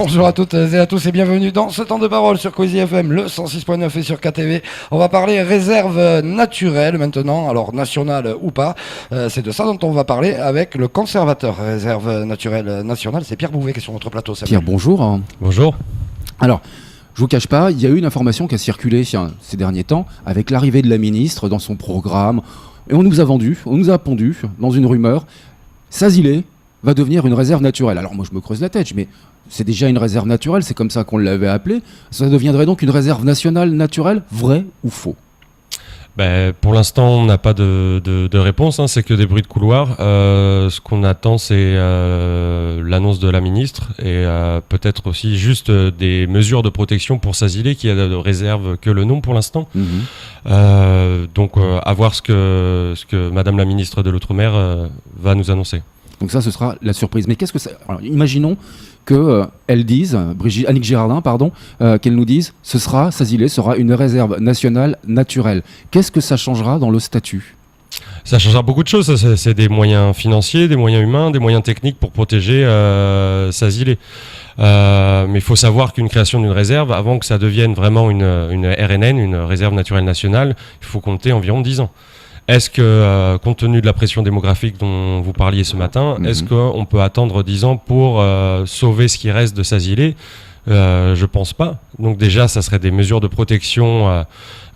Bonjour à toutes et à tous et bienvenue dans ce temps de parole sur Cozy FM, le 106.9 et sur KTV. On va parler réserve naturelle maintenant, alors nationale ou pas. C'est de ça dont on va parler avec le conservateur réserve naturelle nationale. C'est Pierre Bouvet qui est sur notre plateau. Pierre, bonjour. Bonjour. Alors, je vous cache pas, il y a eu une information qui a circulé ces derniers temps avec l'arrivée de la ministre dans son programme. Et on nous a pondu dans une rumeur, Sazilé va devenir une réserve naturelle. Alors moi je me creuse la tête, mais c'est déjà une réserve naturelle, c'est comme ça qu'on l'avait appelée. Ça deviendrait donc une réserve nationale naturelle, vrai ou faux? Pour l'instant, on n'a pas de réponse, c'est que des bruits de couloir. Ce qu'on attend, c'est l'annonce de la ministre et peut-être aussi juste des mesures de protection pour Sazilé qui a de réserve que le nom pour l'instant. Donc à voir ce que Madame la ministre de l'Outre-mer va nous annoncer. Donc ça, ce sera la surprise. Mais qu'est-ce que ça... Alors, imaginons qu'elle dise, Annick Girardin, qu'elle nous dise, Sazilé sera une réserve nationale naturelle. Qu'est-ce que ça changera dans le statut ? Ça changera beaucoup de choses. C'est des moyens financiers, des moyens humains, des moyens techniques pour protéger Sazilé. Mais il faut savoir qu'une création d'une réserve, avant que ça devienne vraiment une RNN, une réserve naturelle nationale, il faut compter environ 10 ans. Est-ce que, compte tenu de la pression démographique dont vous parliez ce matin, est-ce qu'on peut attendre 10 ans pour sauver ce qui reste de Sazilé ? Je pense pas. Donc déjà, ça serait des mesures de protection à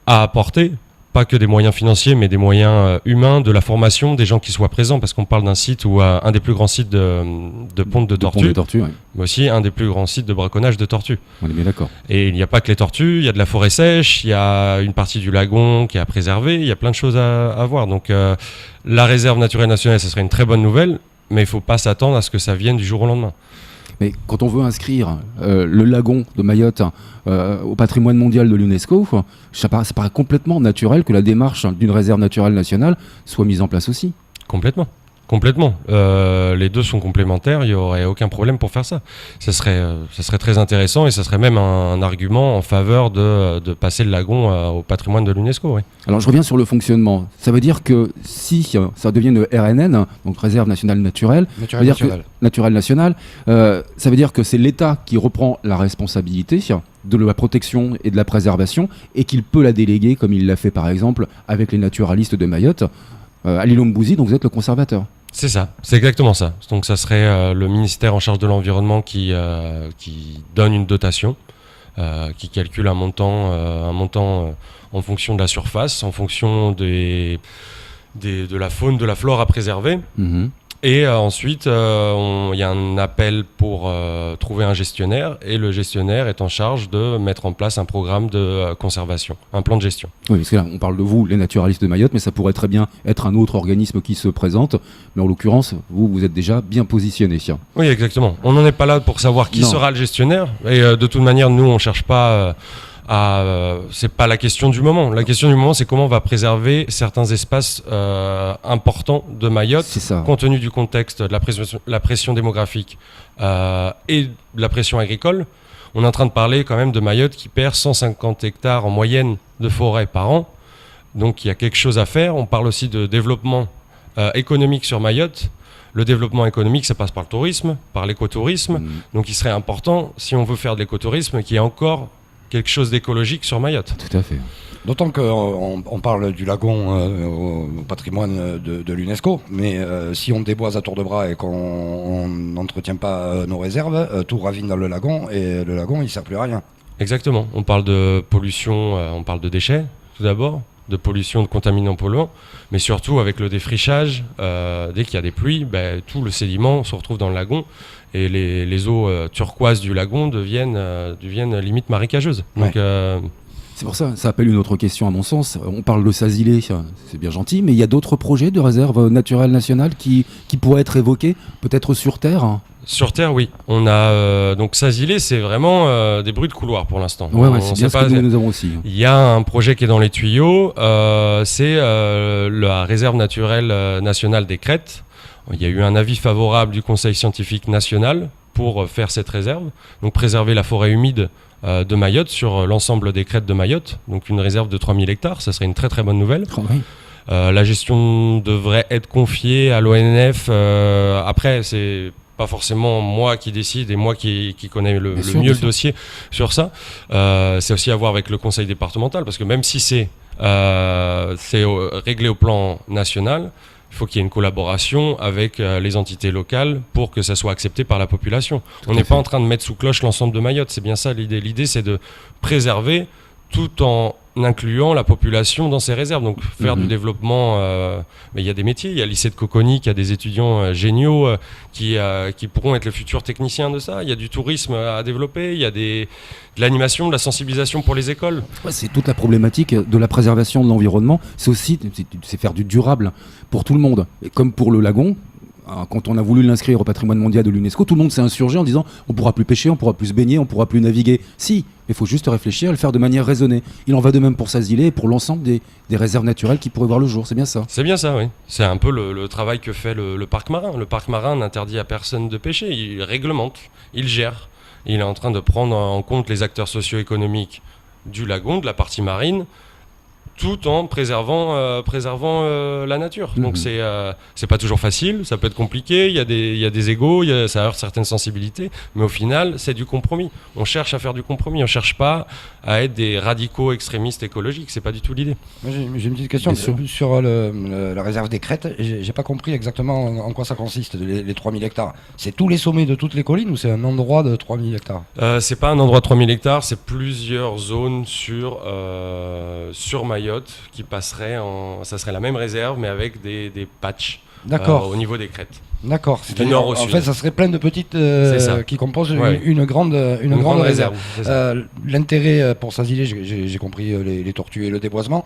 apporter. Pas que des moyens financiers, mais des moyens humains, de la formation, des gens qui soient présents, parce qu'on parle d'un site où un des plus grands sites de ponte de tortues, ouais. Mais aussi un des plus grands sites de braconnage de tortues. On est bien d'accord. Et il n'y a pas que les tortues, il y a de la forêt sèche, il y a une partie du lagon qui est à préserver, il y a plein de choses à voir. Donc la réserve naturelle nationale, ce serait une très bonne nouvelle, mais il ne faut pas s'attendre à ce que ça vienne du jour au lendemain. Mais quand on veut inscrire le lagon de Mayotte au patrimoine mondial de l'UNESCO, ça paraît complètement naturel que la démarche d'une réserve naturelle nationale soit mise en place aussi. Complètement. Les deux sont complémentaires, il n'y aurait aucun problème pour faire ça. Ça serait très intéressant et ça serait même un argument en faveur de passer le lagon au patrimoine de l'UNESCO. Oui. Alors je reviens sur le fonctionnement. Ça veut dire que si ça devient une RNN, donc réserve nationale naturelle, naturelle nationale, ça veut dire que c'est l'État qui reprend la responsabilité de la protection et de la préservation et qu'il peut la déléguer comme il l'a fait par exemple avec les naturalistes de Mayotte. Ali Lombouzy, donc vous êtes le conservateur. C'est ça, c'est exactement ça. Donc ça serait le ministère en charge de l'environnement qui donne une dotation, qui calcule un montant en fonction de la surface, en fonction de la faune, de la flore à préserver. Et ensuite, il y a un appel pour trouver un gestionnaire et le gestionnaire est en charge de mettre en place un programme de conservation, un plan de gestion. Oui, parce que là, on parle de vous, les naturalistes de Mayotte, mais ça pourrait très bien être un autre organisme qui se présente. Mais en l'occurrence, vous êtes déjà bien positionné. Oui, exactement. On n'en est pas là pour savoir qui sera le gestionnaire. Et de toute manière, nous, on ne cherche pas... c'est pas la question du moment. La question du moment, c'est comment on va préserver certains espaces importants de Mayotte, compte tenu du contexte de la pression démographique et de la pression agricole. On est en train de parler quand même de Mayotte qui perd 150 hectares en moyenne de forêt par an. Donc il y a quelque chose à faire. On parle aussi de développement économique sur Mayotte. Le développement économique, ça passe par le tourisme, par l'écotourisme. Donc il serait important, si on veut faire de l'écotourisme, qu'il y ait encore quelque chose d'écologique sur Mayotte. Tout à fait. D'autant qu'on parle du lagon au patrimoine de l'UNESCO, mais si on déboise à tour de bras et qu'on n'entretient pas nos réserves, tout ravine dans le lagon et le lagon il ne sert plus à rien. Exactement. On parle de pollution, on parle de déchets tout d'abord, de pollution, de contaminants polluants, mais surtout avec le défrichage, dès qu'il y a des pluies, tout le sédiment se retrouve dans le lagon et les eaux turquoises du lagon deviennent limite marécageuses. Donc, c'est pour ça, ça appelle une autre question à mon sens. On parle de Sazilé, c'est bien gentil, mais il y a d'autres projets de réserve naturelle nationale qui pourraient être évoqués, peut-être sur Terre. Sur Terre, oui. On a donc Sazilé, c'est vraiment des bruits de couloir pour l'instant. Ouais, c'est bien ce que nous avons aussi. Il y a un projet qui est dans les tuyaux, c'est la réserve naturelle nationale des Crêtes. Il y a eu un avis favorable du Conseil scientifique national pour faire cette réserve, donc préserver la forêt humide de Mayotte sur l'ensemble des crêtes de Mayotte, donc une réserve de 3000 hectares, ça serait une très très bonne nouvelle. La gestion devrait être confiée à l'ONF. Après, c'est pas forcément moi qui décide et moi qui connais le mieux le dossier sur ça. C'est aussi à voir avec le conseil départemental, parce que même si c'est réglé au plan national, il faut qu'il y ait une collaboration avec les entités locales pour que ça soit accepté par la population. On n'est pas en train de mettre sous cloche l'ensemble de Mayotte, c'est bien ça l'idée. L'idée, c'est de préserver tout en incluant la population dans ces réserves. Donc faire du développement, mais il y a des métiers, il y a le lycée de Coconi qui a des étudiants géniaux qui pourront être les futurs techniciens de ça. Il y a du tourisme à développer, il y a de l'animation, de la sensibilisation pour les écoles. Ouais, c'est toute la problématique de la préservation de l'environnement. C'est aussi c'est faire du durable pour tout le monde. Et comme pour le lagon, quand on a voulu l'inscrire au patrimoine mondial de l'UNESCO, tout le monde s'est insurgé en disant on ne pourra plus pêcher, on ne pourra plus se baigner, on ne pourra plus naviguer. Si, il faut juste réfléchir et le faire de manière raisonnée. Il en va de même pour Sazilé et pour l'ensemble des réserves naturelles qui pourraient voir le jour. C'est bien ça. C'est bien ça, oui. C'est un peu le travail que fait le parc marin. Le parc marin n'interdit à personne de pêcher. Il réglemente, il gère. Il est en train de prendre en compte les acteurs socio-économiques du lagon, de la partie marine, tout en préservant la nature. Donc c'est pas toujours facile, ça peut être compliqué, il y a des égos, ça heurte certaines sensibilités, mais au final c'est du compromis. On cherche à faire du compromis, on cherche pas à être des radicaux extrémistes écologiques, c'est pas du tout l'idée. Moi, j'ai une petite question sur la réserve des crêtes. J'ai pas compris exactement en quoi ça consiste, les 3000 hectares. C'est tous les sommets de toutes les collines ou c'est un endroit de 3000 hectares? C'est pas un endroit de 3000 hectares, c'est plusieurs zones sur Mayotte qui passerait ça serait la même réserve mais avec des patchs au niveau des crêtes. D'accord. Du nord au sud. En fait, ça serait plein de petites qui composent une grande réserve. L'intérêt pour Sazilé, j'ai compris les tortues et le déboisement.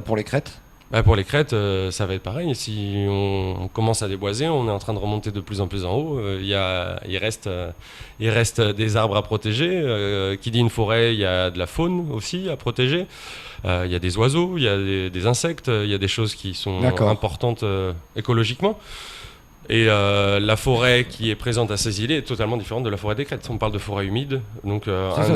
Pour les crêtes. Pour les crêtes, ça va être pareil. Si on commence à déboiser, on est en train de remonter de plus en plus en haut. Il reste des arbres à protéger. Qui dit une forêt, il y a de la faune aussi à protéger. Il y a des oiseaux, il y a des insectes, il y a des choses qui sont importantes écologiquement. Et la forêt qui est présente à Sazilé est totalement différente de la forêt des crêtes. On parle de forêt humide. Donc,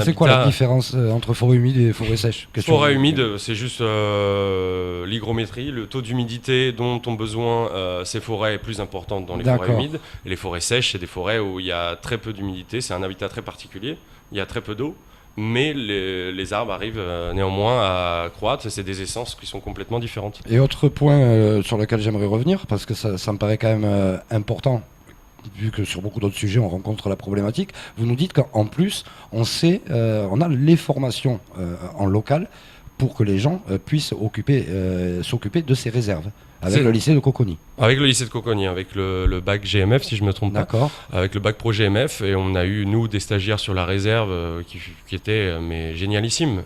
c'est quoi la différence entre forêt humide et forêt sèche? Forêt humide, c'est juste l'hygrométrie, le taux d'humidité dont ont besoin ces forêts est plus importante dans les forêts humides. Et les forêts sèches, c'est des forêts où il y a très peu d'humidité. C'est un habitat très particulier. Il y a très peu d'eau. Mais les arbres arrivent néanmoins à croître, c'est des essences qui sont complètement différentes. Et autre point sur lequel j'aimerais revenir, parce que ça me paraît quand même important, vu que sur beaucoup d'autres sujets on rencontre la problématique, vous nous dites qu'en plus on a les formations en local pour que les gens puissent s'occuper de ces réserves. Avec le lycée de Coconi. Avec le lycée de Coconi, avec le bac GMF, si je ne me trompe pas. D'accord. Avec le bac pro GMF, et on a eu, nous, des stagiaires sur la réserve qui étaient génialissimes,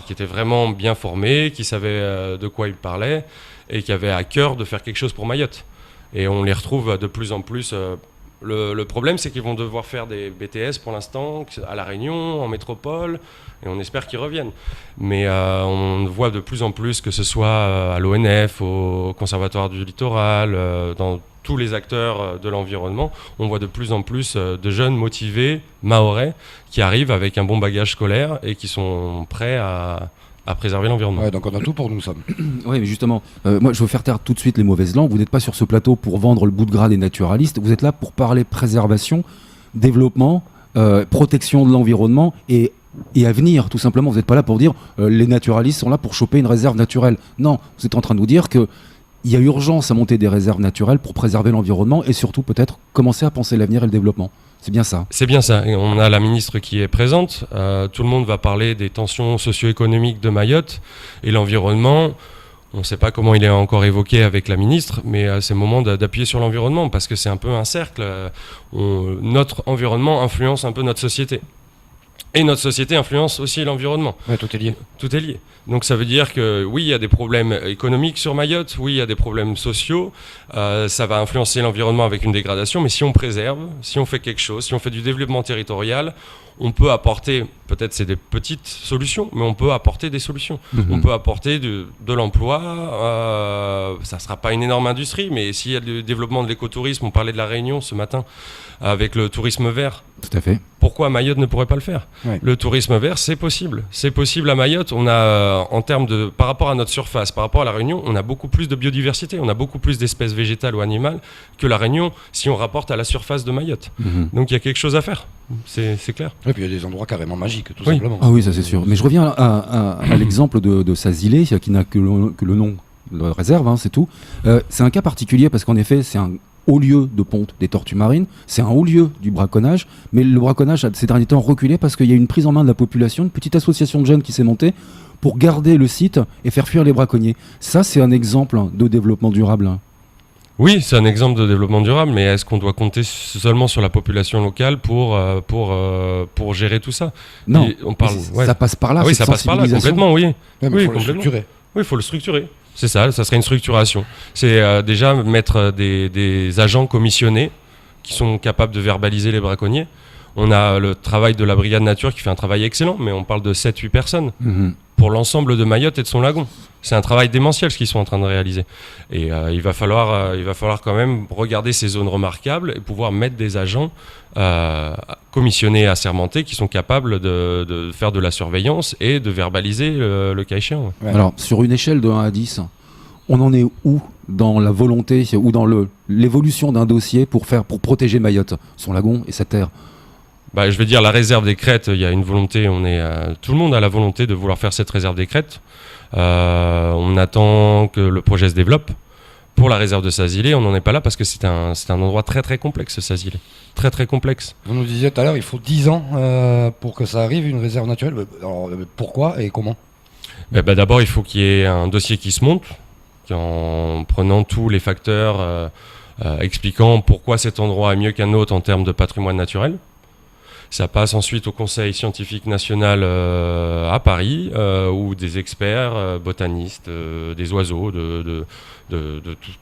qui étaient vraiment bien formés, qui savaient de quoi ils parlaient, et qui avaient à cœur de faire quelque chose pour Mayotte. Et on les retrouve de plus en plus. Le problème, c'est qu'ils vont devoir faire des BTS pour l'instant, à La Réunion, en métropole, et on espère qu'ils reviennent. Mais on voit de plus en plus, que ce soit à l'ONF, au Conservatoire du Littoral, dans tous les acteurs de l'environnement, on voit de plus en plus de jeunes motivés, mahorais, qui arrivent avec un bon bagage scolaire et qui sont prêts à préserver l'environnement. Ouais, donc on a tout pour nous, Sam. Oui, mais justement, moi je veux faire taire tout de suite les mauvaises langues. Vous n'êtes pas sur ce plateau pour vendre le bout de gras des naturalistes. Vous êtes là pour parler préservation, développement, protection de l'environnement et avenir, tout simplement. Vous n'êtes pas là pour dire les naturalistes sont là pour choper une réserve naturelle. Non, vous êtes en train de nous dire qu'il y a urgence à monter des réserves naturelles pour préserver l'environnement et surtout peut-être commencer à penser l'avenir et le développement. C'est bien ça. C'est bien ça. Et on a la ministre qui est présente. Tout le monde va parler des tensions socio-économiques de Mayotte et l'environnement. On ne sait pas comment il est encore évoqué avec la ministre, mais c'est le moment d'appuyer sur l'environnement parce que c'est un peu un cercle. Notre environnement influence un peu notre société. Et notre société influence aussi l'environnement. Ouais, tout est lié. Tout est lié. Donc ça veut dire que oui, il y a des problèmes économiques sur Mayotte, oui, il y a des problèmes sociaux, ça va influencer l'environnement avec une dégradation, mais si on préserve, si on fait quelque chose, si on fait du développement territorial, on peut apporter, peut-être c'est des petites solutions, mais on peut apporter des solutions. On peut apporter de l'emploi, ça ne sera pas une énorme industrie, mais s'il y a du développement de l'écotourisme, on parlait de la Réunion ce matin, avec le tourisme vert. Tout à fait. Pourquoi Mayotte ne pourrait pas le faire ? Le tourisme vert, c'est possible. C'est possible à Mayotte. On a, en termes de, par rapport à notre surface, par rapport à la Réunion, on a beaucoup plus de biodiversité. On a beaucoup plus d'espèces végétales ou animales que la Réunion si on rapporte à la surface de Mayotte. Donc il y a quelque chose à faire. C'est clair. Et puis il y a des endroits carrément magiques, tout simplement. Ah oui, ça c'est sûr. Mais je reviens à l'exemple de Sazilé, qui n'a que le nom de réserve, hein, c'est tout. C'est un cas particulier parce qu'en effet, c'est un haut lieu de ponte des tortues marines, c'est un haut lieu du braconnage, mais le braconnage a ces derniers temps reculé parce qu'il y a une prise en main de la population, une petite association de jeunes qui s'est montée pour garder le site et faire fuir les braconniers. Ça, c'est un exemple de développement durable. Oui, c'est un exemple de développement durable, mais est-ce qu'on doit compter seulement sur la population locale pour gérer tout ça? Non, on parle, ça passe par là. Ah oui, ça passe par là, complètement, oui. Oui, faut le structurer. Oui, il faut le structurer. C'est ça serait une structuration. C'est déjà mettre des agents commissionnés qui sont capables de verbaliser les braconniers. On a le travail de la brigade nature qui fait un travail excellent, mais on parle de 7-8 personnes pour l'ensemble de Mayotte et de son lagon. C'est un travail démentiel ce qu'ils sont en train de réaliser. Et il va falloir quand même regarder ces zones remarquables et pouvoir mettre des agents commissionnés, assermentés, qui sont capables de faire de la surveillance et de verbaliser le cas échéant. Ouais. Alors, sur une échelle de 1 à 10, on en est où dans la volonté ou dans l'évolution d'un dossier pour protéger Mayotte, son lagon et sa terre? Je vais dire la réserve des crêtes, il y a une volonté, tout le monde a la volonté de vouloir faire cette réserve des crêtes. On attend que le projet se développe. Pour la réserve de Sazilé, on n'en est pas là parce que c'est un endroit très très complexe, Sazilé. Très très complexe. Vous nous disiez tout à l'heure, il faut 10 ans pour que ça arrive, une réserve naturelle. Alors pourquoi et comment? D'abord, il faut qu'il y ait un dossier qui se monte, en prenant tous les facteurs, expliquant pourquoi cet endroit est mieux qu'un autre en termes de patrimoine naturel. Ça passe ensuite au Conseil scientifique national à Paris, où des experts, botanistes, des oiseaux, de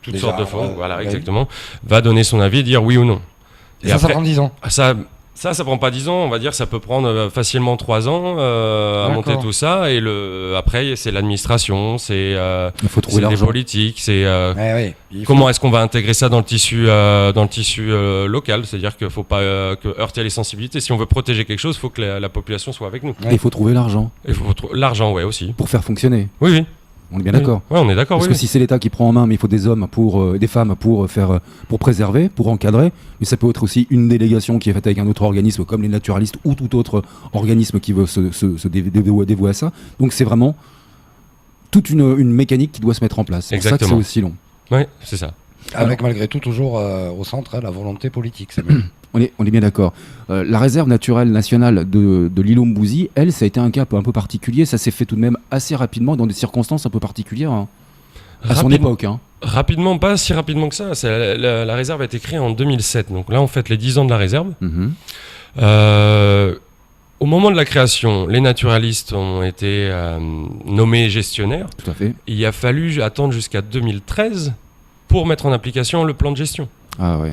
toutes sortes de faune, voilà, exactement, va donner son avis et dire oui ou non. Et ça prend 10 ans. Ça prend pas 10 ans, on va dire, ça peut prendre facilement 3 ans à monter tout ça. Et après, c'est l'administration, c'est les politiques, c'est comment est-ce qu'on va intégrer ça dans le tissu local. C'est-à-dire qu'il ne faut pas heurter les sensibilités. Si on veut protéger quelque chose, il faut que la population soit avec nous. Et il faut trouver l'argent. L'argent, ouais, aussi. Pour faire fonctionner. Oui. On est bien d'accord. Oui, on est d'accord. Parce que si c'est l'État qui prend en main, mais il faut des hommes des femmes pour préserver, pour encadrer. Mais ça peut être aussi une délégation qui est faite avec un autre organisme, comme les naturalistes ou tout autre organisme qui veut se dévouer à ça. Donc c'est vraiment toute une mécanique qui doit se mettre en place. C'est pour ça que c'est aussi long. Oui, c'est ça. Avec malgré tout toujours au centre la volonté politique. C'est mieux. On est bien d'accord. La réserve naturelle nationale de l'îlot Mbouzi, elle, ça a été un cas un peu particulier. Ça s'est fait tout de même assez rapidement, dans des circonstances un peu particulières, à son époque. Rapidement, pas si rapidement que ça. La réserve a été créée en 2007. Donc là, on fête les 10 ans de la réserve. Au moment de la création, les naturalistes ont été nommés gestionnaires. Tout à fait. Il a fallu attendre jusqu'à 2013 pour mettre en application le plan de gestion. Ah ouais.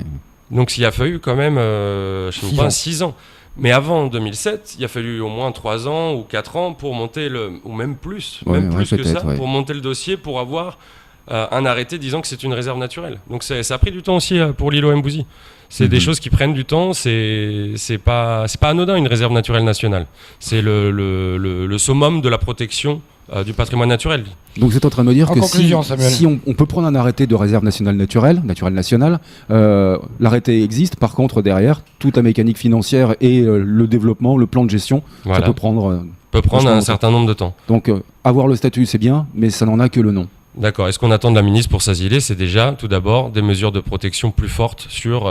Donc il a fallu quand même, 6 ans. Mais avant 2007, il a fallu au moins 3 ans ou 4 ans pour monter ou même plus, que ça, pour monter le dossier, pour avoir un arrêté disant que c'est une réserve naturelle. Donc ça a pris du temps aussi pour l'îlot Mbouzi. C'est des choses qui prennent du temps, c'est pas anodin une réserve naturelle nationale. C'est le summum de la protection du patrimoine naturel. Donc vous êtes en train de me dire que Samuel, si on peut prendre un arrêté de réserve nationale naturelle nationale, l'arrêté existe, par contre derrière, toute la mécanique financière et le développement, le plan de gestion, ça peut prendre un certain nombre de temps. Donc avoir le statut c'est bien, mais ça n'en a que le nom. D'accord. Et ce qu'on attend de la ministre pour Sazilé, c'est déjà, tout d'abord, des mesures de protection plus fortes sur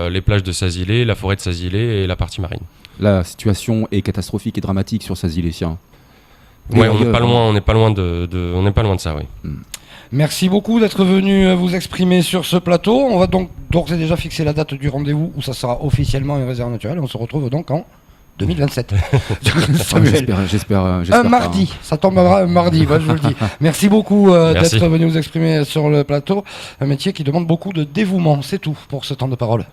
les plages de Sazilé, la forêt de Sazilé et la partie marine. La situation est catastrophique et dramatique sur Sazilé. Oui, on n'est pas loin de ça, oui. Merci beaucoup d'être venu vous exprimer sur ce plateau. On va donc d'ores et déjà fixer la date du rendez-vous où ça sera officiellement une réserve naturelle. On se retrouve donc en 2027. J'espère. Un mardi, ça tombera un mardi, moi je vous le dis. Merci beaucoup d'être venu vous exprimer sur le plateau. Un métier qui demande beaucoup de dévouement. C'est tout pour ce temps de parole.